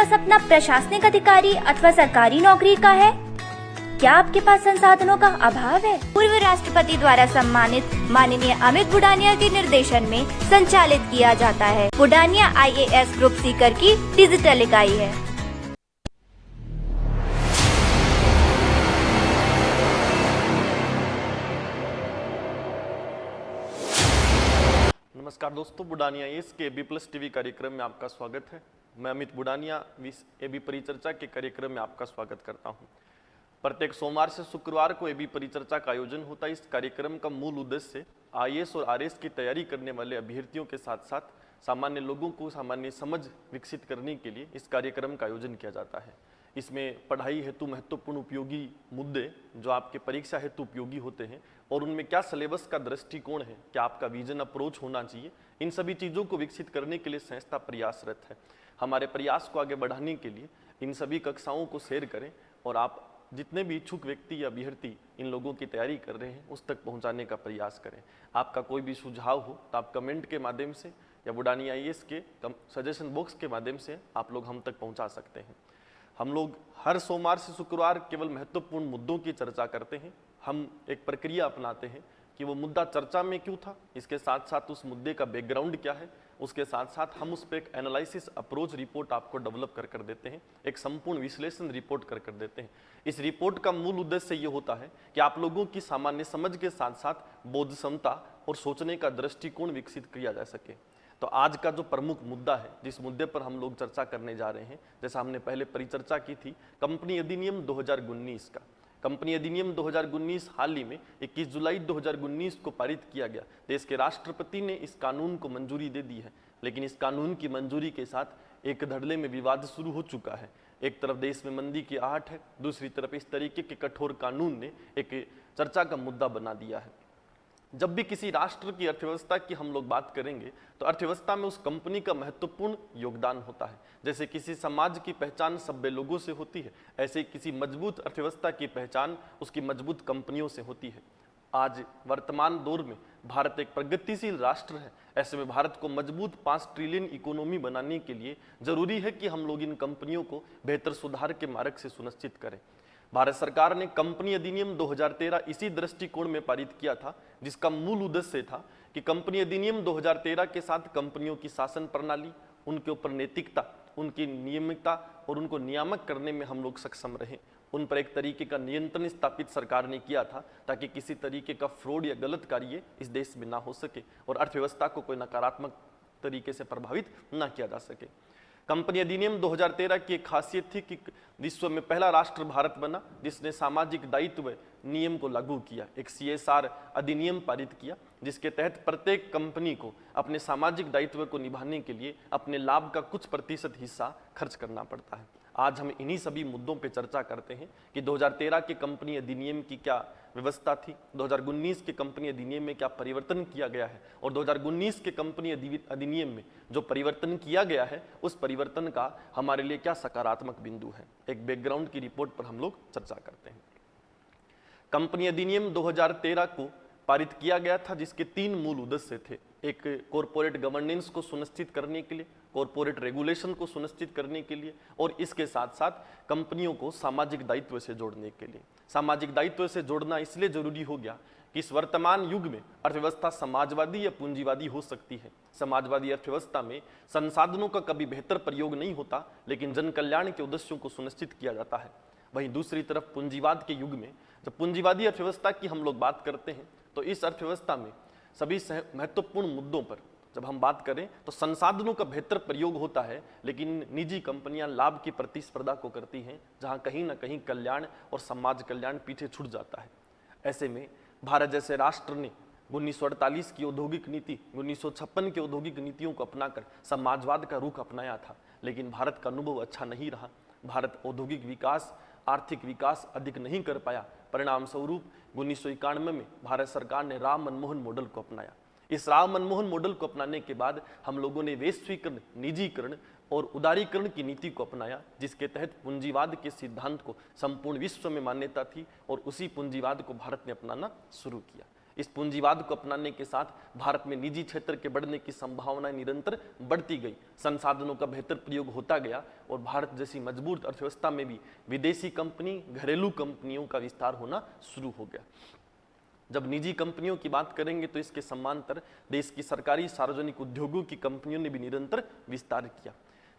का सपना प्रशासनिक अधिकारी अथवा सरकारी नौकरी का है? क्या आपके पास संसाधनों का अभाव है? पूर्व राष्ट्रपति द्वारा सम्मानित माननीय अमित बुडानिया के निर्देशन में संचालित किया जाता है। बुडानिया IAS ग्रुप सीकर की डिजिटल इकाई है। नमस्कार दोस्तों, बुडानिया IAS के AB+ TV कार्यक्रम में आपका स्वागत है। मैं अमित बुडानिया AB परिचर्चा के कार्यक्रम में आपका स्वागत करता हूं। प्रत्येक सोमवार से शुक्रवार को AB परिचर्चा का आयोजन होता है। इस कार्यक्रम का मूल उद्देश्य IAS और RS की तैयारी करने वाले अभ्यर्थियों के साथ साथ सामान्य लोगों को सामान्य समझ विकसित करने के लिए इस कार्यक्रम का आयोजन किया जाता है। इसमें पढ़ाई हेतु महत्वपूर्ण उपयोगी मुद्दे जो आपके परीक्षा हेतु उपयोगी होते हैं और उनमें क्या सिलेबस का दृष्टिकोण है, क्या आपका विजन अप्रोच होना चाहिए, इन सभी चीज़ों को विकसित करने के लिए संस्था प्रयासरत है। हमारे प्रयास को आगे बढ़ाने के लिए इन सभी कक्षाओं को शेयर करें और आप जितने भी इच्छुक व्यक्ति या अभ्यर्थी इन लोगों की तैयारी कर रहे हैं उस तक पहुंचाने का प्रयास करें। आपका कोई भी सुझाव हो तो आप कमेंट के माध्यम से या बुडानिया IAS के सजेशन बॉक्स के माध्यम से आप लोग हम तक पहुंचा सकते हैं। हम लोग हर सोमवार से शुक्रवार केवल महत्वपूर्ण मुद्दों की चर्चा करते हैं। हम एक प्रक्रिया अपनाते हैं कि वो मुद्दा चर्चा में क्यों था, इसके साथ साथ उस मुद्दे का बैकग्राउंड क्या है, उसके साथ साथ हम उस पर एक एनालिसिस अप्रोच रिपोर्ट आपको डेवलप कर देते हैं, एक संपूर्ण विश्लेषण रिपोर्ट कर देते हैं। इस रिपोर्ट का मूल उद्देश्य ये होता है कि आप लोगों की सामान्य समझ के साथ साथ बोध क्षमता और सोचने का दृष्टिकोण विकसित किया जा सके। तो आज का जो प्रमुख मुद्दा है, जिस मुद्दे पर हम लोग चर्चा करने जा रहे हैं, जैसा हमने पहले परिचर्चा की थी, कंपनी अधिनियम 2019 का। कंपनी अधिनियम 2019 हाल ही में 21 जुलाई 2019 को पारित किया गया। देश के राष्ट्रपति ने इस कानून को मंजूरी दे दी है, लेकिन इस कानून की मंजूरी के साथ एक धड़ल्ले में विवाद शुरू हो चुका है। एक तरफ देश में मंदी की आहट है, दूसरी तरफ इस तरीके के कठोर कानून ने एक चर्चा का मुद्दा बना दिया है। जब भी किसी राष्ट्र की अर्थव्यवस्था की हम लोग बात करेंगे तो अर्थव्यवस्था में उस कंपनी का महत्वपूर्ण योगदान होता है। जैसे किसी समाज की पहचान सभ्य लोगों से होती है, ऐसे किसी मजबूत अर्थव्यवस्था की पहचान उसकी मजबूत कंपनियों से होती है। आज वर्तमान दौर में भारत एक प्रगतिशील राष्ट्र है। ऐसे में भारत को मजबूत 5 ट्रिलियन इकोनॉमी बनाने के लिए जरूरी है कि हम लोग इन कंपनियों को बेहतर सुधार के मार्ग से सुनिश्चित करें। भारत सरकार ने कंपनी अधिनियम 2013 इसी दृष्टिकोण में पारित किया था, जिसका मूल उद्देश्य था कि कंपनी अधिनियम 2013 के साथ कंपनियों की शासन प्रणाली, उनके ऊपर नैतिकता, उनकी नियमितता और उनको नियामक करने में हम लोग सक्षम रहें। उन पर एक तरीके का नियंत्रण स्थापित सरकार ने किया था ताकि किसी तरीके का फ्रॉड या गलत कार्य इस देश में ना हो सके और अर्थव्यवस्था को कोई नकारात्मक तरीके से प्रभावित ना किया जा सके। कंपनी अधिनियम 2013 की एक खासियत थी कि विश्व में पहला राष्ट्र भारत बना जिसने सामाजिक दायित्व नियम को लागू किया। एक CSR अधिनियम पारित किया जिसके तहत प्रत्येक कंपनी को अपने सामाजिक दायित्व को निभाने के लिए अपने लाभ का कुछ प्रतिशत हिस्सा खर्च करना पड़ता है। आज हम इन्हीं सभी मुद्दों पर चर्चा करते हैं कि 2013 के कंपनी अधिनियम की क्या व्यवस्था थी, 2019 के कंपनी अधिनियम में क्या परिवर्तन किया गया है और 2019 के कंपनी अधिनियम में जो परिवर्तन किया गया है उस परिवर्तन का हमारे लिए क्या सकारात्मक बिंदु है। एक बैकग्राउंड की रिपोर्ट पर हम लोग चर्चा करते हैं। कंपनी अधिनियम 2013 को पारित किया गया था जिसके 3 मूल उद्देश्य थे। एक, कॉरपोरेट गवर्नेंस को सुनिश्चित करने के लिए, कॉरपोरेट रेगुलेशन को सुनिश्चित करने के लिए और इसके साथ साथ कंपनियों को सामाजिक दायित्व से जोड़ने के लिए। सामाजिक दायित्व से जोड़ना इसलिए जरूरी हो गया कि इस वर्तमान युग में अर्थव्यवस्था समाजवादी या पूंजीवादी हो सकती है। समाजवादी अर्थव्यवस्था में संसाधनों का कभी बेहतर प्रयोग नहीं होता, लेकिन जन कल्याण के उद्देश्यों को सुनिश्चित किया जाता है। वहीं दूसरी तरफ पूंजीवाद के युग में जब पूंजीवादी अर्थव्यवस्था की हम लोग बात करते हैं तो इस अर्थव्यवस्था में सभी महत्वपूर्ण मुद्दों पर जब हम बात करें तो संसाधनों का बेहतर प्रयोग होता है, लेकिन निजी कंपनियां लाभ की प्रतिस्पर्धा को करती हैं, जहां कहीं ना कहीं कल्याण और समाज कल्याण पीछे छूट जाता है। ऐसे में भारत जैसे राष्ट्र ने 1948 की औद्योगिक नीति, 1956 की औद्योगिक नीतियों को अपनाकर समाजवाद का रुख अपनाया था, लेकिन भारत का अनुभव अच्छा नहीं रहा। भारत औद्योगिक विकास, आर्थिक विकास अधिक नहीं कर पाया। परिणाम स्वरूप 1991 में भारत सरकार ने राम मनमोहन मॉडल को अपनाया। इस राम मनमोहन मॉडल को अपनाने के बाद हम लोगों ने वैश्वीकरण, निजीकरण और उदारीकरण की नीति को अपनाया, जिसके तहत पूंजीवाद के सिद्धांत को संपूर्ण विश्व में मान्यता थी और उसी पूंजीवाद को भारत ने अपनाना शुरू किया। इस पूंजीवाद को अपनाने के साथ भारत में निजी क्षेत्र के बढ़ने की संभावनाएं निरंतर बढ़ती गई, संसाधनों का बेहतर प्रयोग होता गया और भारत जैसी मजबूत अर्थव्यवस्था में भी विदेशी कंपनी, घरेलू कंपनियों का विस्तार होना शुरू हो गया। जब निजी कंपनियों की बात करेंगे तो इसके समांतर देश की सरकारी सार्वजनिक उद्योगों की कंपनियों ने भी निरंतर विस्तार किया।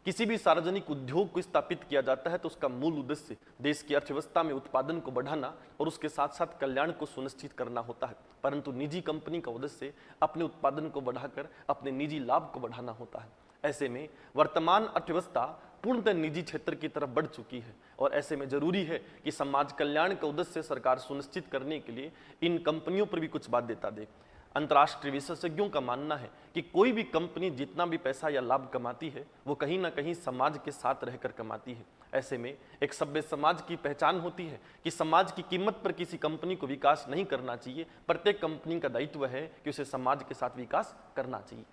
किसी भी सार्वजनिक उद्योग को स्थापित किया जाता है तो उसका मूल उद्देश्य देश की अर्थव्यवस्था में उत्पादन को बढ़ाना और उसके साथ साथ कल्याण को सुनिश्चित करना होता है, परंतु निजी कंपनी का उद्देश्य अपने उत्पादन को बढ़ाकर अपने निजी लाभ को बढ़ाना होता है। ऐसे में वर्तमान अर्थव्यवस्था पूर्णतः निजी क्षेत्र की तरफ बढ़ चुकी है और ऐसे में जरूरी है कि समाज कल्याण का उद्देश्य सरकार सुनिश्चित करने के लिए इन कंपनियों पर भी कुछ बाध्यता दे। अंतर्राष्ट्रीय विशेषज्ञों का मानना है कि कोई भी कंपनी जितना भी पैसा या लाभ कमाती है वो कहीं ना कहीं समाज के साथ रहकर कमाती है। ऐसे में एक सभ्य समाज की पहचान होती है कि समाज की कीमत पर किसी कंपनी को विकास नहीं करना चाहिए। प्रत्येक कंपनी का दायित्व है कि उसे समाज के साथ विकास करना चाहिए।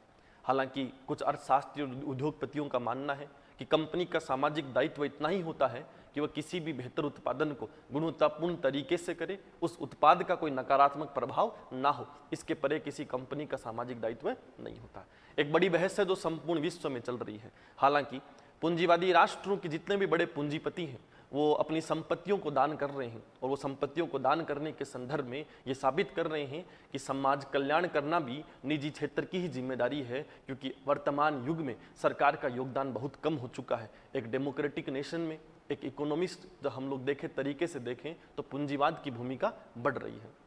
हालांकि कुछ अर्थशास्त्री और उद्योगपतियों का मानना है कि कंपनी का सामाजिक दायित्व इतना ही होता है कि वह किसी भी बेहतर उत्पादन को गुणवत्तापूर्ण तरीके से करे, उस उत्पाद का कोई नकारात्मक प्रभाव ना हो, इसके परे किसी कंपनी का सामाजिक दायित्व नहीं होता। एक बड़ी बहस है जो संपूर्ण विश्व में चल रही है। हालांकि पूंजीवादी राष्ट्रों के जितने भी बड़े पूंजीपति हैं वो अपनी संपत्तियों को दान कर रहे हैं और वो संपत्तियों को दान करने के संदर्भ में ये साबित कर रहे हैं कि समाज कल्याण करना भी निजी क्षेत्र की ही जिम्मेदारी है, क्योंकि वर्तमान युग में सरकार का योगदान बहुत कम हो चुका है। एक डेमोक्रेटिक नेशन में एक इकोनॉमिस्ट जब हम लोग देखें तरीके से देखें तो पूंजीवाद की भूमिका बढ़ रही है।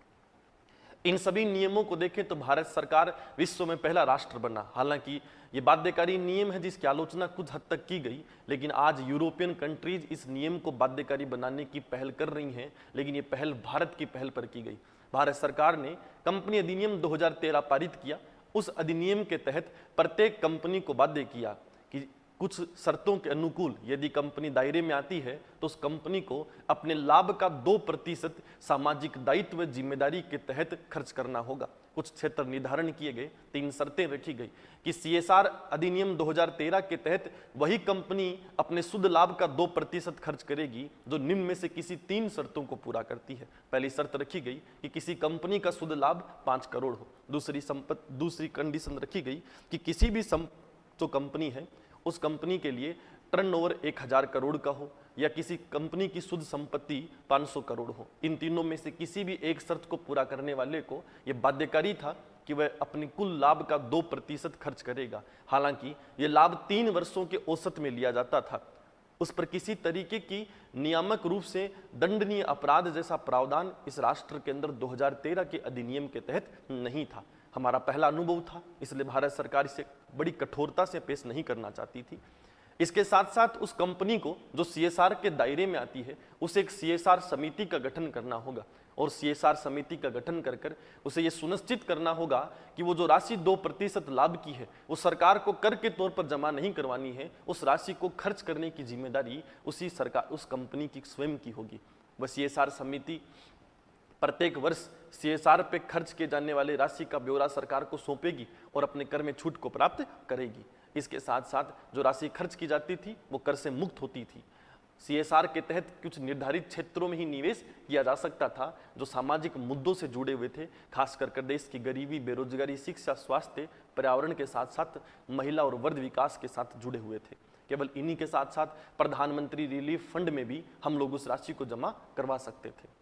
इन सभी नियमों को देखें तो भारत सरकार विश्व में पहला राष्ट्र बना। हालांकि ये बाध्यकारी नियम है जिसकी आलोचना कुछ हद तक की गई, लेकिन आज यूरोपियन कंट्रीज इस नियम को बाध्यकारी बनाने की पहल कर रही हैं, लेकिन ये पहल भारत की पहल पर की गई। भारत सरकार ने कंपनी अधिनियम 2013 पारित किया। उस अधिनियम के तहत प्रत्येक कंपनी को बाध्य किया कि कुछ शर्तों के अनुकूल यदि कंपनी दायरे में आती है तो उस कंपनी को अपने लाभ का 2% सामाजिक दायित्व जिम्मेदारी के तहत खर्च करना होगा। कुछ क्षेत्र निर्धारण किए गए, 3 शर्तें रखी गई कि CSR अधिनियम 2013 के तहत वही कंपनी अपने शुद्ध लाभ का 2% खर्च करेगी जो निम्न में से किसी 3 शर्तों को पूरा करती है। पहली शर्त रखी गई कि किसी कंपनी का शुद्ध लाभ 5 करोड़ हो। दूसरी कंडीशन रखी गई कि किसी भी जो कंपनी है उस कंपनी के लिए टर्नओवर 1000 करोड़ का हो या किसी कंपनी की शुद्ध संपत्ति 500 करोड़ हो। इन तीनों में से किसी भी एक शर्त को पूरा करने वाले को यह बाध्यकारी था कि वह अपने कुल लाभ का 2% खर्च करेगा। हालांकि यह लाभ 3 वर्षों के औसत में लिया जाता था। उस पर किसी तरीके की नियामक रूप से दंडनीय अपराध जैसा प्रावधान इस राष्ट्र के अंदर 2013 के अधिनियम के तहत नहीं था। हमारा पहला अनुभव था, इसलिए भारत सरकार इसे बड़ी कठोरता से पेश नहीं करना चाहती थी। इसके साथ साथ उस कंपनी को जो CSR के दायरे में आती है उसे एक CSR समिति का गठन करना होगा और CSR समिति का गठन कर कर उसे ये सुनिश्चित करना होगा कि वो जो राशि 2% लाभ की है वो सरकार को कर के तौर पर जमा नहीं करवानी है। उस राशि को खर्च करने की जिम्मेदारी उस कंपनी की स्वयं की होगी। वह CSR समिति प्रत्येक वर्ष CSR पे खर्च किए जाने वाले राशि का ब्यौरा सरकार को सौंपेगी और अपने कर में छूट को प्राप्त करेगी। इसके साथ साथ जो राशि खर्च की जाती थी वो कर से मुक्त होती थी। CSR के तहत कुछ निर्धारित क्षेत्रों में ही निवेश किया जा सकता था जो सामाजिक मुद्दों से जुड़े हुए थे, खासकर देश की गरीबी, बेरोजगारी, शिक्षा, स्वास्थ्य, पर्यावरण के साथ साथ महिला और वर्ग विकास के साथ जुड़े हुए थे। केवल इन्हीं के साथ साथ प्रधानमंत्री रिलीफ फंड में भी हम लोग उस राशि को जमा करवा सकते थे।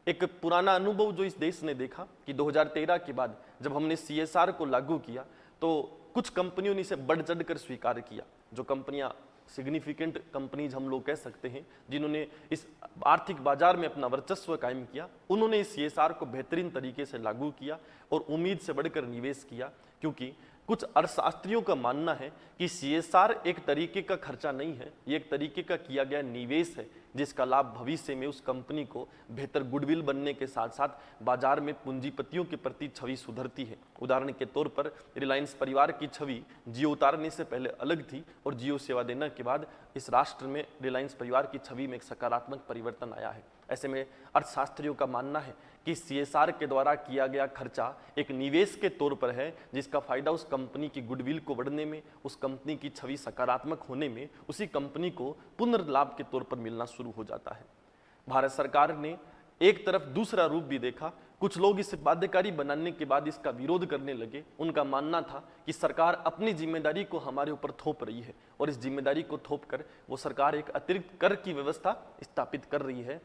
एक पुराना अनुभव जो इस देश ने देखा कि 2013 के बाद जब हमने CSR को लागू किया तो कुछ कंपनियों ने इसे बढ़ चढ़कर स्वीकार किया। जो कंपनियां सिग्निफिकेंट कंपनीज हम लोग कह सकते हैं, जिन्होंने इस आर्थिक बाजार में अपना वर्चस्व कायम किया, उन्होंने इस CSR को बेहतरीन तरीके से लागू किया और उम्मीद से बढ़कर निवेश किया। क्योंकि कुछ अर्थशास्त्रियों का मानना है कि CSR एक तरीके का खर्चा नहीं है, ये एक तरीके का किया गया निवेश है जिसका लाभ भविष्य में उस कंपनी को बेहतर गुडविल बनने के साथ साथ बाजार में पूंजीपतियों के प्रति छवि सुधरती है। उदाहरण के तौर पर रिलायंस परिवार की छवि जियो उतारने से पहले अलग थी और जियो सेवा देने के बाद इस राष्ट्र में रिलायंस परिवार की छवि में एक सकारात्मक परिवर्तन आया है। ऐसे में अर्थशास्त्रियों का मानना है कि CSR के द्वारा किया गया खर्चा एक निवेश के तौर पर है जिसका फायदा उस कंपनी की गुडविल को बढ़ने में, उस कंपनी की छवि सकारात्मक होने में, उसी कंपनी को पुनर्लाभ के तौर पर मिलना शुरू हो जाता है। भारत सरकार ने एक तरफ दूसरा रूप भी देखा कुछ लोग इसे बाध्यकारी बनाने के बाद इसका विरोध करने लगे। उनका मानना था कि सरकार अपनी जिम्मेदारी को हमारे ऊपर थोप रही है और इस जिम्मेदारी को थोप कर वो सरकार एक अतिरिक्त कर की व्यवस्था स्थापित कर रही है।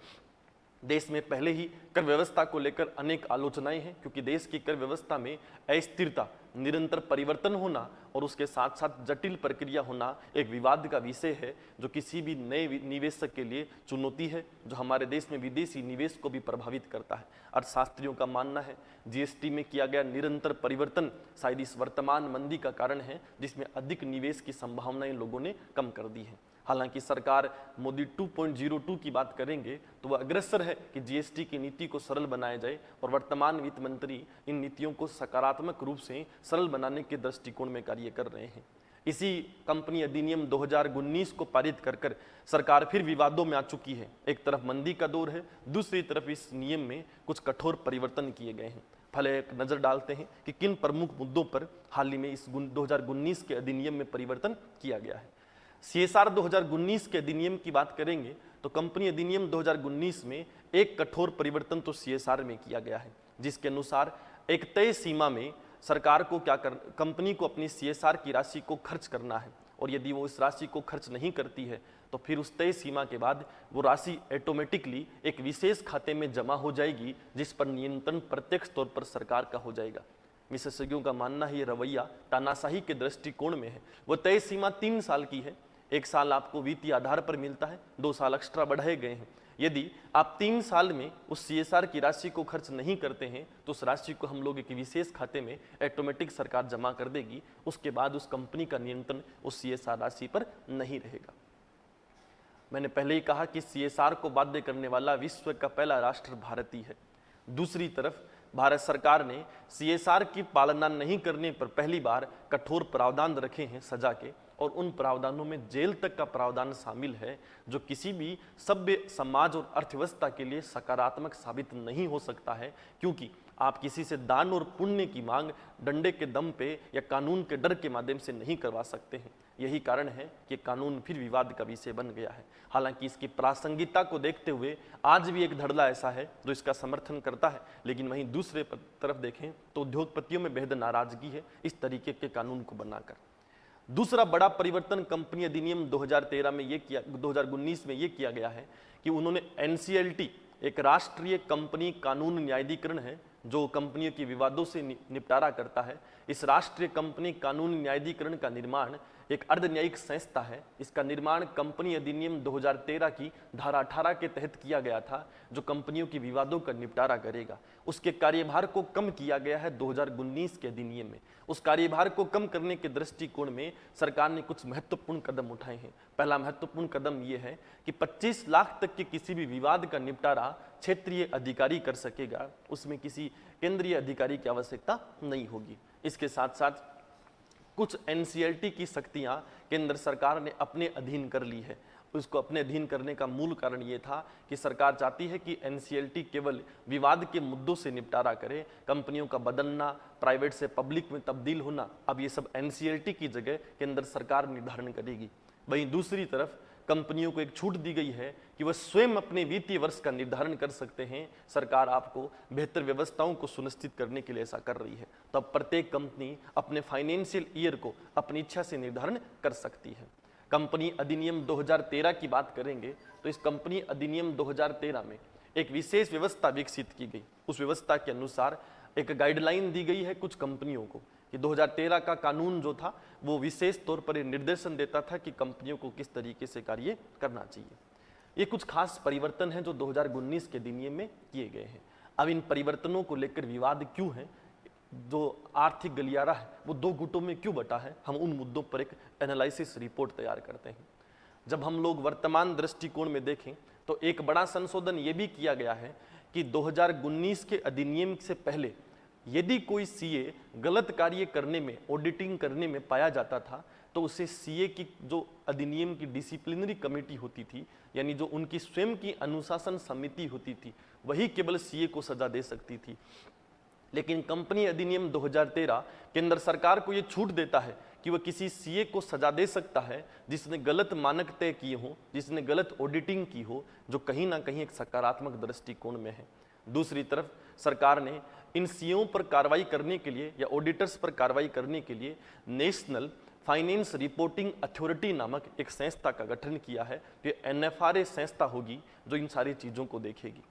देश में पहले ही कर व्यवस्था को लेकर अनेक आलोचनाएं हैं, क्योंकि देश की कर व्यवस्था में अस्थिरता, निरंतर परिवर्तन होना और उसके साथ साथ जटिल प्रक्रिया होना एक विवाद का विषय है, जो किसी भी नए निवेशक के लिए चुनौती है, जो हमारे देश में विदेशी निवेश को भी प्रभावित करता है। अर्थशास्त्रियों का मानना है जीएसटी में किया गया निरंतर परिवर्तन शायद इस वर्तमान मंदी का कारण है, जिसमें अधिक निवेश की संभावनाएं लोगों ने कम कर दी है। हालांकि सरकार मोदी 2.02 की बात करेंगे तो वह अग्रसर है कि जीएसटी की नीति को सरल बनाया जाए और वर्तमान वित्त मंत्री इन नीतियों को सकारात्मक रूप से सरल बनाने के दृष्टिकोण में कार्य कर रहे हैं। इसी कंपनी अधिनियम 2019 को पारित कर सरकार फिर विवादों में आ चुकी है। एक तरफ मंदी का दौर है, दूसरी तरफ इस नियम में कुछ कठोर परिवर्तन किए गए हैं। भले एक नजर डालते हैं कि किन प्रमुख मुद्दों पर हाल ही में इस 2019 के अधिनियम में परिवर्तन किया गया है। CSR 2019 के अधिनियम की बात करेंगे तो कंपनी अधिनियम 2019 में एक कठोर परिवर्तन तो CSR में किया गया है, जिसके अनुसार एक तय सीमा में सरकार को कंपनी को अपनी CSR की राशि को खर्च करना है और यदि वो इस राशि को खर्च नहीं करती है तो फिर उस तय सीमा के बाद वो राशि ऑटोमेटिकली एक विशेष खाते में जमा हो जाएगी, जिस पर नियंत्रण प्रत्यक्ष तौर पर सरकार का हो जाएगा। विशेषज्ञों का मानना है ये रवैया तानाशाही के दृष्टिकोण में है। वो तय सीमा 3 साल की है, 1 साल आपको वित्तीय आधार पर मिलता है, 2 साल एक्स्ट्रा बढ़ाए गए हैं। यदि आप 3 साल में उस CSR की राशि को खर्च नहीं करते हैं तो उस राशि को हम लोग एक विशेष खाते में ऑटोमेटिक सरकार जमा कर देगी। उसके बाद उस कंपनी का नियंत्रण उस CSR राशि पर नहीं रहेगा। मैंने पहले ही कहा कि CSR को बाध्य करने वाला विश्व का पहला राष्ट्र भारत ही है। दूसरी तरफ भारत सरकार ने CSR की पालना नहीं करने पर पहली बार कठोर प्रावधान रखे हैं सजा के, और उन प्रावधानों में जेल तक का प्रावधान शामिल है, जो किसी भी सभ्य समाज और अर्थव्यवस्था के लिए सकारात्मक साबित नहीं हो सकता है, क्योंकि आप किसी से दान और पुण्य की मांग डंडे के दम पे या कानून के डर के माध्यम से नहीं करवा सकते हैं। यही कारण है कि कानून फिर विवाद का विषय बन गया है। हालांकि इसकी प्रासंगिकता को देखते हुए आज भी एक धड़ल्ला ऐसा है जो इसका समर्थन करता है, लेकिन वहीं दूसरे तरफ देखें तो उद्योगपतियों में बेहद नाराजगी है इस तरीके के कानून को बनाकर। दूसरा बड़ा परिवर्तन कंपनी अधिनियम 2019 में ये किया गया है कि उन्होंने NCLT, एक राष्ट्रीय कंपनी कानून न्यायाधिकरण है जो कंपनियों के विवादों से निपटारा करता है। इस राष्ट्रीय कंपनी कानून न्यायाधिकरण का निर्माण एक अर्धन्यायिक संस्था है। इसका निर्माण कंपनी अधिनियम 2013 की धारा 18 के तहत किया गया था, जो कंपनियों के विवादों का निपटारा करेगा। उसके कार्यभार को कम किया गया है 2019 के अधिनियम में। उस कार्यभार को कम करने के दृष्टिकोण में सरकार ने कुछ महत्वपूर्ण कदम उठाए हैं। पहला महत्वपूर्ण कदम यह है कि 25 लाख तक के किसी भी विवाद का निपटारा क्षेत्रीय अधिकारी कर सकेगा, उसमें किसी केंद्रीय अधिकारी की आवश्यकता नहीं होगी। इसके साथ साथ कुछ NCLT की शक्तियां केंद्र सरकार ने अपने अधीन कर ली है। उसको अपने अधीन करने का मूल कारण ये था कि सरकार चाहती है कि NCLT केवल विवाद के मुद्दों से निपटारा करे। कंपनियों का बदलना, प्राइवेट से पब्लिक में तब्दील होना, अब ये सब NCLT की जगह केंद्र सरकार निर्धारण करेगी। वहीं दूसरी तरफ कंपनियों को एक छूट दी गई है कि वह स्वयं अपने वित्तीय वर्ष का निर्धारण कर सकते हैं। सरकार आपको बेहतर व्यवस्थाओं को सुनिश्चित करने के लिए ऐसा कर रही है। तो अब प्रत्येक कंपनी अपने फाइनेंशियल ईयर को अपनी इच्छा से निर्धारण कर सकती है। कंपनी अधिनियम 2013 की बात करेंगे तो इस कंपनी अधिनियम 2013 में एक विशेष व्यवस्था विकसित की गई। उस व्यवस्था के अनुसार एक गाइडलाइन दी गई है कुछ कंपनियों को कि 2013 का कानून जो था वो विशेष तौर पर निर्देशन देता था कि कंपनियों को किस तरीके से कार्य करना चाहिए। ये कुछ खास परिवर्तन हैं जो 2019 के अधिनियम में किए गए हैं। अब इन परिवर्तनों को लेकर विवाद क्यों है, जो आर्थिक गलियारा है वो 2 गुटों में क्यों बटा है, हम उन मुद्दों पर एक एनालिसिस रिपोर्ट तैयार करते हैं। जब हम लोग वर्तमान दृष्टिकोण में देखें तो एक बड़ा संशोधन ये भी किया गया है कि 2019 के अधिनियम से पहले यदि कोई CA गलत कार्य करने में, ऑडिटिंग करने में पाया जाता था तो उसे CA की जो अधिनियम की डिसिप्लिनरी कमेटी होती थी, यानी जो उनकी स्वयं की अनुशासन समिति होती थी, वही केवल CA को सजा दे सकती थी। लेकिन कंपनी अधिनियम 2013 केंद्र सरकार को यह छूट देता है कि वह किसी CA को सजा दे सकता है जिसने गलत मानक तय किए हों, जिसने गलत ऑडिटिंग की हो, जो कहीं ना कहीं एक सकारात्मक दृष्टिकोण में है। दूसरी तरफ सरकार ने इन सीओ पर कार्रवाई करने के लिए या ऑडिटर्स पर कार्रवाई करने के लिए नेशनल फाइनेंस रिपोर्टिंग अथॉरिटी नामक एक संस्था का गठन किया है। ये NFRA संस्था होगी जो इन सारी चीज़ों को देखेगी।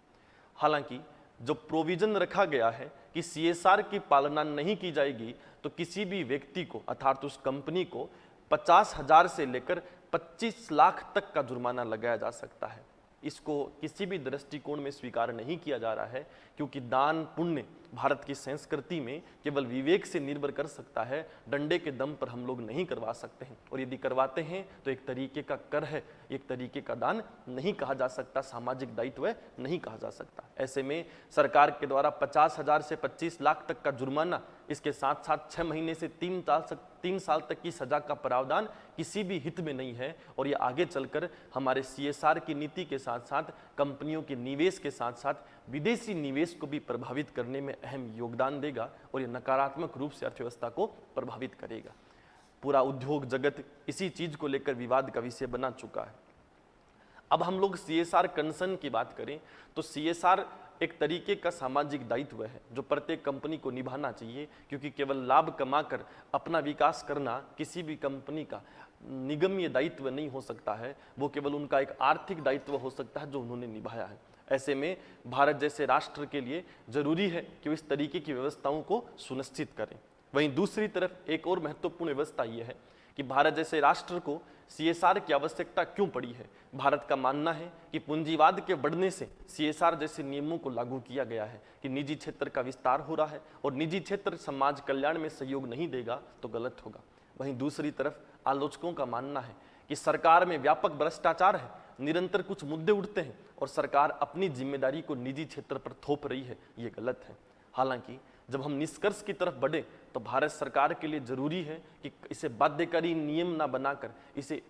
हालांकि जो प्रोविजन रखा गया है कि CSR की पालना नहीं की जाएगी तो किसी भी व्यक्ति को अर्थात उस कंपनी को 50,000 से लेकर 25 लाख तक का जुर्माना लगाया जा सकता है। इसको किसी भी दृष्टिकोण में स्वीकार नहीं किया जा रहा है, क्योंकि दान पुण्य भारत की संस्कृति में केवल विवेक से निर्भर कर सकता है, डंडे के दम पर हम लोग नहीं करवा सकते हैं। और यदि करवाते हैं तो एक तरीके का कर है, एक तरीके का दान नहीं कहा जा सकता, सामाजिक दायित्व नहीं कहा जा सकता। ऐसे में सरकार के द्वारा 50,000 से 25 लाख तक का जुर्माना, इसके साथ साथ 6 महीने से 3 साल तक की सजा का प्रावधान किसी भी हित में नहीं है। और ये आगे चलकर हमारे CSR की नीति के साथ साथ कंपनियों के निवेश के साथ साथ विदेशी निवेश को भी प्रभावित करने में अहम योगदान देगा और ये नकारात्मक रूप से अर्थव्यवस्था को प्रभावित करेगा। पूरा उद्योग जगत इसी चीज को लेकर विवाद का विषय बना चुका है। अब हम लोग CSR कंसर्न की बात करें तो CSR एक तरीके का सामाजिक दायित्व है जो प्रत्येक कंपनी को निभाना चाहिए, क्योंकि केवल लाभ कमाकर अपना विकास करना किसी भी कंपनी का निगम्य दायित्व नहीं हो सकता है, वो केवल उनका एक आर्थिक दायित्व हो सकता है जो उन्होंने निभाया है। ऐसे में भारत जैसे राष्ट्र के लिए जरूरी है कि वो इस तरीके की व्यवस्थाओं को सुनिश्चित करें। वहीं दूसरी तरफ एक और महत्वपूर्ण व्यवस्था ये है कि भारत जैसे राष्ट्र को CSR की आवश्यकता क्यों पड़ी है। भारत का मानना है कि पूंजीवाद के बढ़ने से CSR जैसे नियमों को लागू किया गया है कि निजी क्षेत्र का विस्तार हो रहा है और निजी क्षेत्र समाज कल्याण में सहयोग नहीं देगा तो गलत होगा। वहीं दूसरी तरफ आलोचकों का मानना है कि सरकार में व्यापक भ्रष्टाचार है, निरंतर कुछ मुद्दे उठते हैं और सरकार अपनी जिम्मेदारी को निजी क्षेत्र पर थोप रही है, ये गलत है। हालांकि जब हम निष्कर्ष की तरफ बढ़े तो भारत सरकार के लिए जरूरी है कि इसे बाध्यकारी नियम ना बनाकर, इसे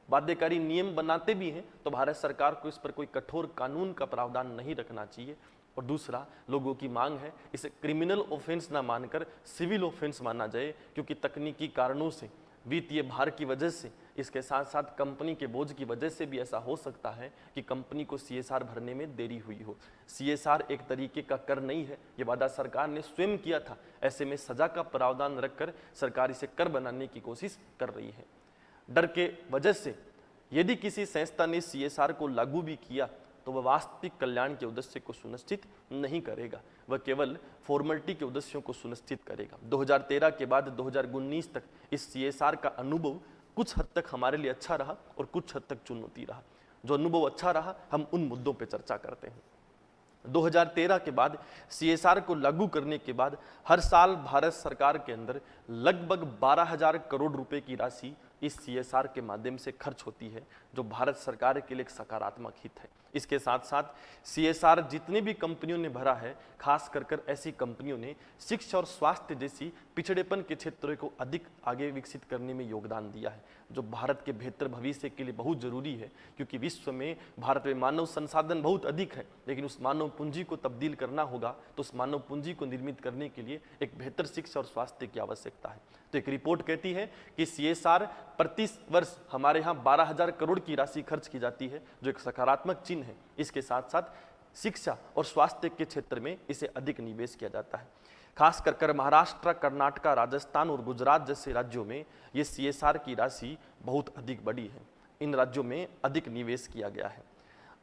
बाध्यकारी नियम बनाते भी हैं तो भारत सरकार को इस पर कोई कठोर कानून का प्रावधान नहीं रखना चाहिए। और दूसरा, लोगों की मांग है इसे क्रिमिनल ऑफेंस ना मानकर सिविल ऑफेंस माना जाए, क्योंकि तकनीकी कारणों से, वित्तीय भार की वजह से, इसके साथ साथ कंपनी के बोझ की वजह से भी ऐसा हो सकता है कि कंपनी को CSR भरने में देरी हुई हो। CSR एक तरीके का कर नहीं है, ये वादा सरकार ने स्वयं किया था। ऐसे में सजा का प्रावधान रखकर सरकार इसे कर बनाने की कोशिश कर रही है। डर के वजह से यदि किसी संस्था ने CSR को लागू भी किया तो वह वास्तविक कल्याण के उद्देश्य को सुनिश्चित नहीं करेगा, वह केवल फॉर्मेलिटी के उद्देश्यों को सुनिश्चित करेगा। 2013 के बाद 2019 तक इस CSR का अनुभव कुछ हद तक हमारे लिए अच्छा रहा और कुछ हद तक चुनौती रहा। जो अनुभव अच्छा रहा हम उन मुद्दों पर चर्चा करते हैं। 2013 के बाद CSR को लागू करने के बाद हर साल भारत सरकार के अंदर लगभग 12,000 करोड़ रुपए की राशि इस CSR के माध्यम से खर्च होती है, जो भारत सरकार के लिए एक सकारात्मक हित है। इसके साथ साथ CSR जितने भी कंपनियों ने भरा है, खास कर ऐसी कंपनियों ने शिक्षा और स्वास्थ्य जैसी पिछड़ेपन के क्षेत्रों को अधिक आगे विकसित करने में योगदान दिया है, जो भारत के बेहतर भविष्य के लिए बहुत जरूरी है। क्योंकि विश्व में भारत में मानव संसाधन बहुत अधिक है, लेकिन उस मानव पूंजी को तब्दील करना होगा तो उस मानव पूंजी को निर्मित करने के लिए एक बेहतर शिक्षा और स्वास्थ्य की आवश्यकता है। तो एक रिपोर्ट कहती है कि CSR प्रति वर्ष हमारे यहाँ 12,000 करोड़ की राशि खर्च की जाती है, जो एक सकारात्मक चिन्ह है। इसके साथ साथ शिक्षा और स्वास्थ्य के क्षेत्र में इसे अधिक निवेश किया जाता है। खास कर महाराष्ट्र, कर्नाटक, राजस्थान और गुजरात जैसे राज्यों में ये CSR की राशि बहुत अधिक बड़ी है। इन राज्यों में अधिक निवेश किया गया है।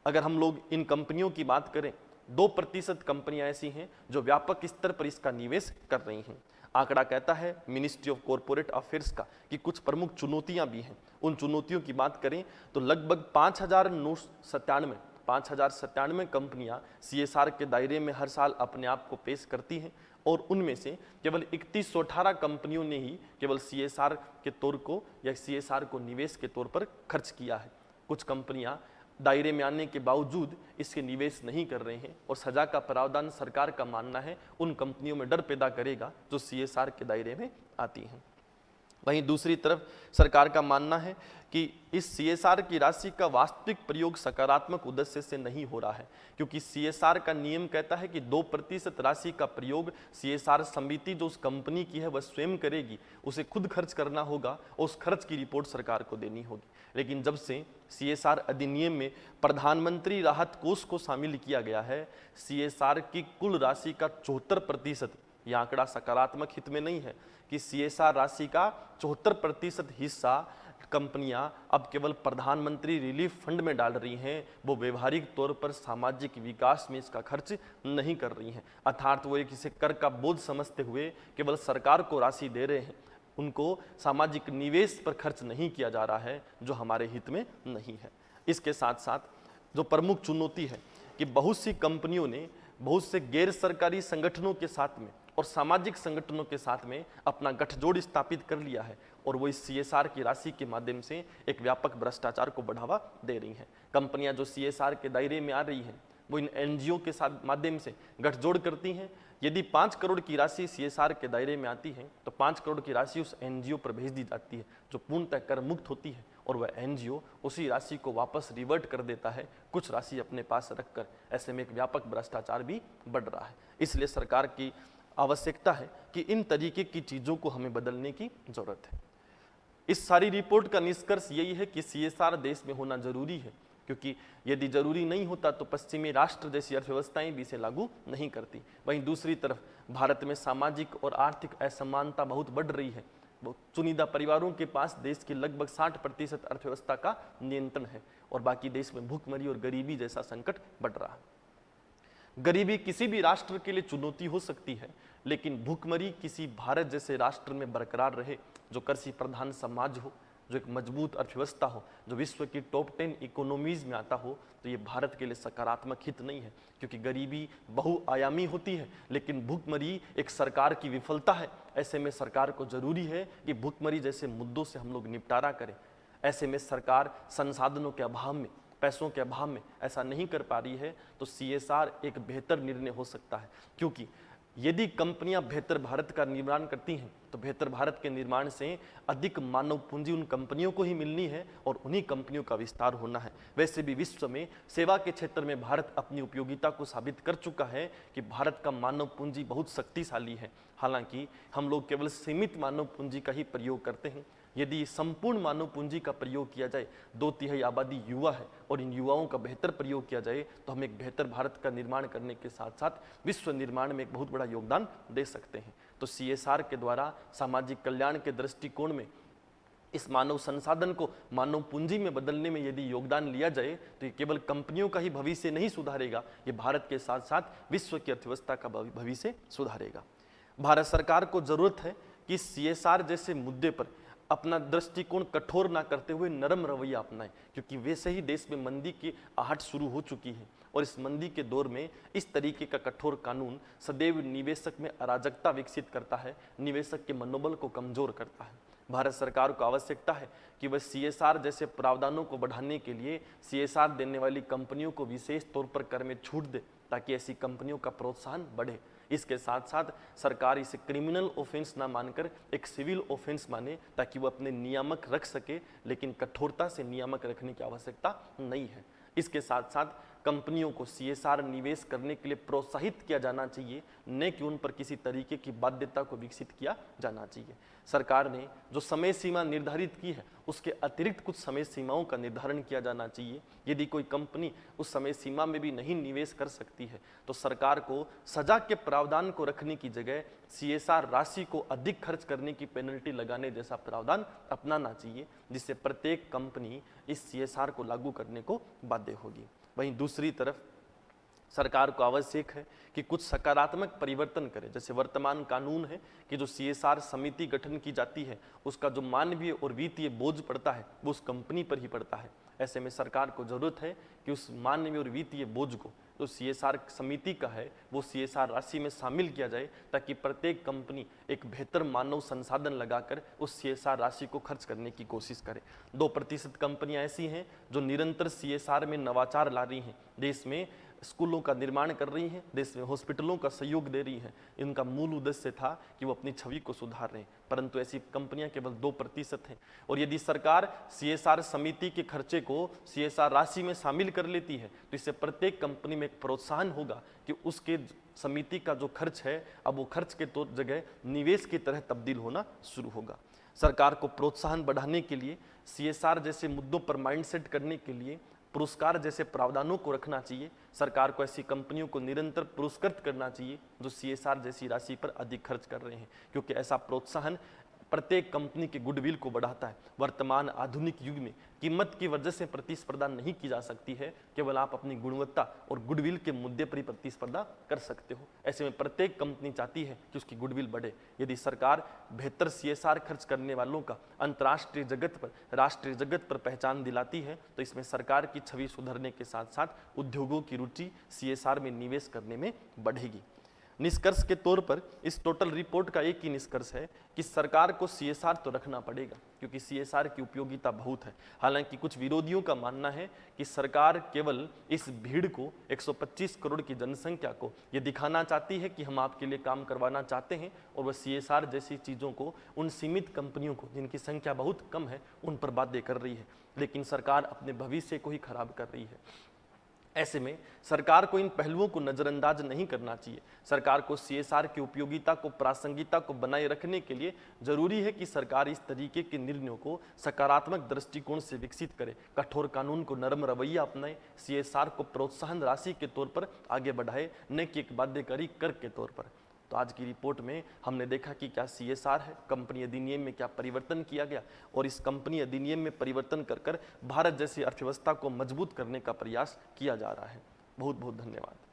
अगर हम लोग इन कंपनियों की बात करें, 2% कंपनियां ऐसी हैं जो व्यापक स्तर पर इसका निवेश कर रही हैं। आंकड़ा कहता है मिनिस्ट्री ऑफ कॉरपोरेट अफेयर्स का कि कुछ प्रमुख चुनौतियां भी हैं। उन चुनौतियों की बात करें तो लगभग 5,097 कंपनियां CSR के दायरे में हर साल अपने आप को पेश करती हैं और उनमें से केवल 3118 कंपनियों ने ही केवल CSR के तौर को या CSR को निवेश के तौर पर खर्च किया है। कुछ कंपनियां दायरे में आने के बावजूद इसके निवेश नहीं कर रहे हैं और सजा का प्रावधान सरकार का मानना है उन कंपनियों में डर पैदा करेगा जो CSR के दायरे में आती हैं। वहीं दूसरी तरफ सरकार का मानना है कि इस CSR की राशि का वास्तविक प्रयोग सकारात्मक उद्देश्य से नहीं हो रहा है, क्योंकि CSR का नियम कहता है कि 2% राशि का प्रयोग CSR समिति जो उस कंपनी की है वह स्वयं करेगी, उसे खुद खर्च करना होगा और उस खर्च की रिपोर्ट सरकार को देनी होगी। लेकिन जब से CSR अधिनियम में प्रधानमंत्री राहत कोष को शामिल किया गया है। CSR की कुल राशि का 74%, यह आंकड़ा सकारात्मक हित में नहीं है कि CSR राशि का 74% हिस्सा कंपनियां अब केवल प्रधानमंत्री रिलीफ फंड में डाल रही हैं, वो व्यवहारिक तौर पर सामाजिक विकास में इसका खर्च नहीं कर रही हैं। अर्थात वो एक इसे कर का बोझ समझते हुए केवल सरकार को राशि दे रहे हैं, उनको सामाजिक निवेश पर खर्च नहीं किया जा रहा है, जो हमारे हित में नहीं है। इसके साथ साथ जो प्रमुख चुनौती है कि बहुत सी कंपनियों ने बहुत से गैर सरकारी संगठनों के साथ में और सामाजिक संगठनों के साथ में अपना गठजोड़ स्थापित कर लिया है और वो इस CSR की राशि के माध्यम से एक व्यापक भ्रष्टाचार को बढ़ावा दे रही हैं। कंपनियां जो CSR के दायरे में आ रही हैं वो इन NGO के साथ माध्यम से गठजोड़ करती हैं। यदि 5 करोड़ की राशि CSR के दायरे में आती है तो 5 करोड़ की राशि उस NGO पर भेज दी जाती है जो पूर्णतः कर मुक्त होती है और वह NGO उसी राशि को वापस रिवर्ट कर देता है, कुछ राशि अपने पास रखकर। ऐसे में एक व्यापक भ्रष्टाचार भी बढ़ रहा है। इसलिए सरकार की आवश्यकता है कि इन तरीके की चीज़ों को हमें बदलने की जरूरत है। इस सारी रिपोर्ट का निष्कर्ष यही है कि CSR देश में होना जरूरी है, क्योंकि यदि जरूरी नहीं होता तो पश्चिमी राष्ट्र जैसी अर्थव्यवस्थाएं भी इसे लागू नहीं करती। वहीं दूसरी तरफ भारत में सामाजिक और आर्थिक असमानता बहुत बढ़ रही है। चुनिंदा परिवारों के पास देश की लगभग 60% अर्थव्यवस्था का नियंत्रण है और बाकी देश में भूखमरी और गरीबी जैसा संकट बढ़ रहा है। गरीबी किसी भी राष्ट्र के लिए चुनौती हो सकती है, लेकिन भूखमरी किसी भारत जैसे राष्ट्र में बरकरार रहे, जो कृषि प्रधान समाज हो, जो एक मजबूत अर्थव्यवस्था हो, जो विश्व की टॉप 10 इकोनॉमीज में आता हो, तो ये भारत के लिए सकारात्मक हित नहीं है, क्योंकि गरीबी बहुआयामी होती है, लेकिन भूखमरी एक सरकार की विफलता है। ऐसे में सरकार को जरूरी है कि भूखमरी जैसे मुद्दों से हम लोग निपटारा करें। ऐसे में सरकार संसाधनों के अभाव में, पैसों के अभाव में ऐसा नहीं कर पा रही है, तो CSR एक बेहतर निर्णय हो सकता है। क्योंकि यदि कंपनियां बेहतर भारत का निर्माण करती हैं तो बेहतर भारत के निर्माण से अधिक मानव पूंजी उन कंपनियों को ही मिलनी है और उन्हीं कंपनियों का विस्तार होना है। वैसे भी विश्व में सेवा के क्षेत्र में भारत अपनी उपयोगिता को साबित कर चुका है कि भारत का मानव पूंजी बहुत शक्तिशाली है। हालांकि हम लोग केवल सीमित मानव पूंजी का ही प्रयोग करते हैं। यदि संपूर्ण मानव पूंजी का प्रयोग किया जाए, 2/3 आबादी युवा है और इन युवाओं का बेहतर प्रयोग किया जाए, तो हम एक बेहतर भारत का निर्माण करने के साथ साथ विश्व निर्माण में एक बहुत बड़ा योगदान दे सकते हैं। तो CSR के द्वारा सामाजिक कल्याण के दृष्टिकोण में इस मानव संसाधन को मानव पूंजी में बदलने में यदि योगदान लिया जाए तो ये केवल कंपनियों का ही भविष्य नहीं सुधारेगा, ये भारत के साथ साथ विश्व की अर्थव्यवस्था का भविष्य सुधारेगा। भारत सरकार को जरूरत है कि CSR जैसे मुद्दे पर अपना दृष्टिकोण कठोर ना करते हुए नरम रवैया अपनाएं, क्योंकि वैसे ही देश में मंदी की आहट शुरू हो चुकी है और इस मंदी के दौर में इस तरीके का कठोर कानून सदैव निवेशक में अराजकता विकसित करता है, निवेशक के मनोबल को कमजोर करता है। भारत सरकार को आवश्यकता है कि वह CSR जैसे प्रावधानों को बढ़ाने के लिए CSR देने वाली कंपनियों को विशेष तौर पर कर में छूट दे, ताकि ऐसी कंपनियों का प्रोत्साहन बढ़े। इसके साथ साथ सरकार इसे क्रिमिनल ऑफेंस ना मानकर एक सिविल ऑफेंस माने, ताकि वो अपने नियामक रख सके, लेकिन कठोरता से नियामक रखने की आवश्यकता नहीं है। इसके साथ साथ कंपनियों को CSR निवेश करने के लिए प्रोत्साहित किया जाना चाहिए, न कि उन पर किसी तरीके की बाध्यता को विकसित किया जाना चाहिए। सरकार ने जो समय सीमा निर्धारित की है उसके अतिरिक्त कुछ समय सीमाओं का निर्धारण किया जाना चाहिए। यदि कोई कंपनी उस समय सीमा में भी नहीं निवेश कर सकती है तो सरकार को सजा के प्रावधान को रखने की जगह CSR राशि को अधिक खर्च करने की पेनल्टी लगाने जैसा प्रावधान अपनाना चाहिए, जिससे प्रत्येक कंपनी इस CSR को लागू करने को बाध्य होगी। वहीं दूसरी तरफ सरकार को आवश्यक है कि कुछ सकारात्मक परिवर्तन करे। जैसे वर्तमान कानून है कि जो CSR समिति गठन की जाती है उसका जो मानवीय और वित्तीय बोझ पड़ता है वो उस कंपनी पर ही पड़ता है। ऐसे में सरकार को जरूरत है कि उस मानवीय और वित्तीय बोझ को जो CSR समिति का है वो CSR राशि में शामिल किया जाए, ताकि प्रत्येक कंपनी एक बेहतर मानव संसाधन लगाकर उस CSR राशि को खर्च करने की कोशिश करे। 2% कंपनियां ऐसी हैं जो निरंतर CSR में नवाचार ला रही हैं। देश में स्कूलों का निर्माण कर रही हैं, देश में हॉस्पिटलों का सहयोग दे रही हैं। इनका मूल उद्देश्य था कि वो अपनी छवि को सुधार रहे हैं, परंतु ऐसी कंपनियां केवल 2% हैं। और यदि सरकार CSR समिति के खर्चे को CSR राशि में शामिल कर लेती है तो इससे प्रत्येक कंपनी में एक प्रोत्साहन होगा कि उसके समिति का जो खर्च है अब वो खर्च के तौर जगह निवेश की तरह तब्दील होना शुरू होगा। सरकार को प्रोत्साहन बढ़ाने के लिए CSR जैसे मुद्दों पर माइंडसेट करने के लिए पुरस्कार जैसे प्रावधानों को रखना चाहिए। सरकार को ऐसी कंपनियों को निरंतर पुरस्कृत करना चाहिए जो CSR जैसी राशि पर अधिक खर्च कर रहे हैं, क्योंकि ऐसा प्रोत्साहन प्रत्येक कंपनी के गुडविल को बढ़ाता है। वर्तमान आधुनिक युग में कीमत की वजह से प्रतिस्पर्धा नहीं की जा सकती है, केवल आप अपनी गुणवत्ता और गुडविल के मुद्दे पर ही प्रतिस्पर्धा कर सकते हो। ऐसे में प्रत्येक कंपनी चाहती है कि उसकी गुडविल बढ़े। यदि सरकार बेहतर CSR खर्च करने वालों का अंतर्राष्ट्रीय जगत पर, राष्ट्रीय जगत पर पहचान दिलाती है तो इसमें सरकार की छवि सुधरने के साथ साथ उद्योगों की रुचि CSR में निवेश करने में बढ़ेगी। निष्कर्ष के तौर पर इस टोटल रिपोर्ट का एक ही निष्कर्ष है कि सरकार को CSR तो रखना पड़ेगा, क्योंकि CSR की उपयोगिता बहुत है। हालांकि कुछ विरोधियों का मानना है कि सरकार केवल इस भीड़ को, 125 करोड़ की जनसंख्या को ये दिखाना चाहती है कि हम आपके लिए काम करवाना चाहते हैं, और वह CSR जैसी चीज़ों को उन सीमित कंपनियों को जिनकी संख्या बहुत कम है उन पर बाध्य कर रही है। लेकिन सरकार अपने भविष्य को ही खराब कर रही है। ऐसे में सरकार को इन पहलुओं को नजरअंदाज नहीं करना चाहिए। सरकार को CSR की उपयोगिता को, प्रासंगिकता को बनाए रखने के लिए जरूरी है कि सरकार इस तरीके के निर्णयों को सकारात्मक दृष्टिकोण से विकसित करे, कठोर कानून को नरम रवैया अपनाए, CSR को प्रोत्साहन राशि के तौर पर आगे बढ़ाए, न कि एक बाध्यकारी कर के तौर पर। तो आज की रिपोर्ट में हमने देखा कि क्या CSR है, कंपनी अधिनियम में क्या परिवर्तन किया गया, और इस कंपनी अधिनियम में परिवर्तन कर भारत जैसी अर्थव्यवस्था को मजबूत करने का प्रयास किया जा रहा है। बहुत बहुत धन्यवाद।